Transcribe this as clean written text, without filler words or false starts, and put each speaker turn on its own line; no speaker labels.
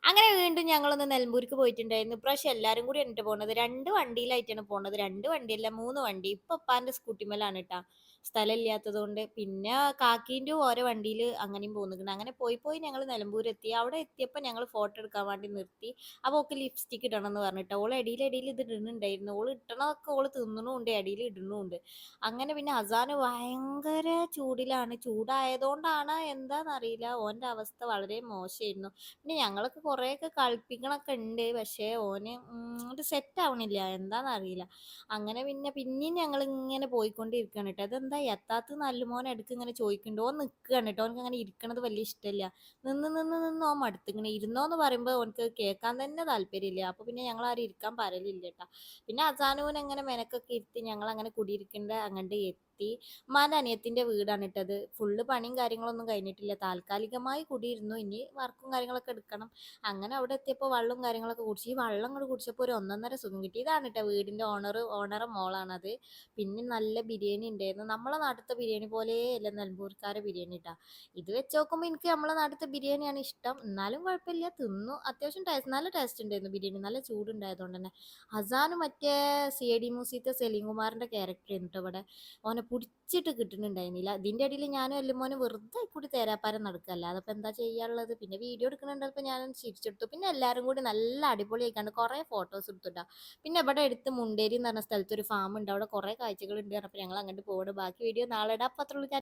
അങ്ങനെ വീണ്ടും ഞങ്ങളൊന്ന് നിലമ്പൂർക്ക് പോയിട്ടുണ്ടായിരുന്നു. ഇപ്രാവശ്യം എല്ലാരും കൂടി എന്നിട്ട് പോണത്. 2 വണ്ടിയിലായിട്ടാണ് പോണത്. 2 വണ്ടിയല്ല 3 വണ്ടി. ഇപ്പൊ ഉപ്പാന്റെ സ്കൂട്ടിമ്മലാണ് ട്ടാ. സ്ഥലമില്ലാത്തതുകൊണ്ട്. പിന്നെ കാക്കീന്റെ ഓരോ വണ്ടിയിൽ അങ്ങനെയും പോന്നിക്ക്ണ്. അങ്ങനെ പോയി പോയി ഞങ്ങൾ നിലമ്പൂരെത്തി. അവിടെ എത്തിയപ്പോൾ ഞങ്ങൾ ഫോട്ടോ എടുക്കാൻ വേണ്ടി നിർത്തി. അപ്പോൾ ഓൾക്ക് ലിപ്സ്റ്റിക് ഇടണം എന്ന് പറഞ്ഞിട്ട്. ഓൾ എടീൽ ഇത് ഇടുന്നുണ്ടായിരുന്നു. ഓൾ ഇട്ടണതൊക്കെ ഓൾ തിന്നണുണ്ട്, എടീൽ ഇടുന്നുണ്ട്. അങ്ങനെ പിന്നെ അസാന് ഭയങ്കര ചൂടിലാണ്. ചൂടായതുകൊണ്ടാണ് എന്താന്നറിയില്ല. ഓന്റെ അവസ്ഥ വളരെ മോശമായിരുന്നു. പിന്നെ ഞങ്ങളൊക്കെ കുറേയൊക്കെ കളിപ്പിക്കണൊക്കെ ഉണ്ട്. പക്ഷേ ഓന് അത് സെറ്റ് ആവണില്ല. എന്താന്നറിയില്ല. അങ്ങനെ പിന്നെ പിന്നെയും ഞങ്ങളിങ്ങനെ പോയിക്കൊണ്ടിരിക്കുകയാണ് കേട്ടോ. അതെന്താ എത്താത്ത നല്ലുമോൻ ഇടയ്ക്ക് ഇങ്ങനെ ചോദിക്കുന്നുണ്ട്. ഓൻ നിൽക്കുകയാണ് കേട്ടോ. ഓനക്ക് അങ്ങനെ ഇരിക്കണത് വലിയ ഇഷ്ടമില്ല. നിന്ന് ഓൻ മടുത്തിങ്ങനെ. ഇരുന്നോന്ന് പറയുമ്പോൾ ഓനക്ക് കേൾക്കാൻ തന്നെ താല്പര്യമില്ല. അപ്പോൾ പിന്നെ ഞങ്ങളാരും ഇരിക്കാൻ പറയലില്ല കേട്ടോ. പിന്നെ അസാനൂൻ അങ്ങനെ മെനക്കൊക്കെ ഇരുത്തി ഞങ്ങളങ്ങനെ കുടിയിരിക്കേണ്ട അങ്ങോട്ട് എത്തി. ഉമ്മാൻ്റെ അനിയത്തിൻ്റെ വീടാണ് ഇട്ടത്. ഫുള്ള് പണിയും കാര്യങ്ങളൊന്നും കഴിഞ്ഞിട്ടില്ല. താൽക്കാലികമായി കുടിയിരുന്നു. ഇനി വർക്കും കാര്യങ്ങളൊക്കെ എടുക്കണം. അങ്ങനെ അവിടെ എത്തിയപ്പോൾ വെള്ളവും കാര്യങ്ങളൊക്കെ കുടിച്ച്. ഈ വെള്ളം അങ്ങോട്ട് കുടിച്ചപ്പോൾ ഒരു ഒന്നൊന്നര സുഖം കിട്ടി. ഇതാണ് കേട്ടോ വീടിൻ്റെ ഓണറെ മോളാണത്. പിന്നെ നല്ല ബിരിയാണി ഉണ്ടായിരുന്നു. നമ്മളെ നാട്ടിലത്തെ ബിരിയാണി പോലെയല്ല നിലമ്പൂർക്കാരെ ബിരിയാണി ട്ടാ. ഇത് വെച്ച് നോക്കുമ്പോൾ എനിക്ക് നമ്മളെ നാട്ടിലത്തെ ബിരിയാണിയാണ് ഇഷ്ടം. എന്നാലും കുഴപ്പമില്ല, തിന്നു. അത്യാവശ്യം നല്ല ടേസ്റ്റ് ഉണ്ടായിരുന്നു ബിരിയാണി. നല്ല ചൂടുണ്ടായതുകൊണ്ട് തന്നെ. ഹസാന് മറ്റേ CID മൂസീത്തെ സലീം കുമാറിൻ്റെ ക്യാരക്ടർ ആയിരുന്നു ട്ടോ ഇവിടെ. ഓനെ പിടിച്ചിട്ട് കിട്ടുന്നുണ്ടായിരുന്നില്ല. ഇതിൻ്റെ ഇടയിൽ ഞാനും എല്ലുമോനും വെറുതെ കൂടി തേരാപ്പാരം നടക്കുക. അല്ലാതെ ഇപ്പം എന്താ ചെയ്യാനുള്ളത്. പിന്നെ വീഡിയോ എടുക്കുന്നുണ്ടപ്പോൾ ഞാനൊന്ന് ചിരിച്ചെടുത്തു. പിന്നെ എല്ലാവരും കൂടി നല്ല അടിപൊളിയായിക്കാണ്ട് കുറേ ഫോട്ടോസ് എടുത്തുട്ടാ. പിന്നെ ഇവിടെ അടുത്ത് മുണ്ടേരി എന്ന് പറഞ്ഞ സ്ഥലത്ത് ഒരു ഫാം ഉണ്ട്. അവിടെ കുറേ കാഴ്ചകൾ ഉണ്ട്. അപ്പോൾ ഞങ്ങൾ അങ്ങോട്ട് പോകണം. ബാക്കി വീഡിയോ നാളെ ഇടാം. അപ്പോൾ അത്രയുള്ളൂ.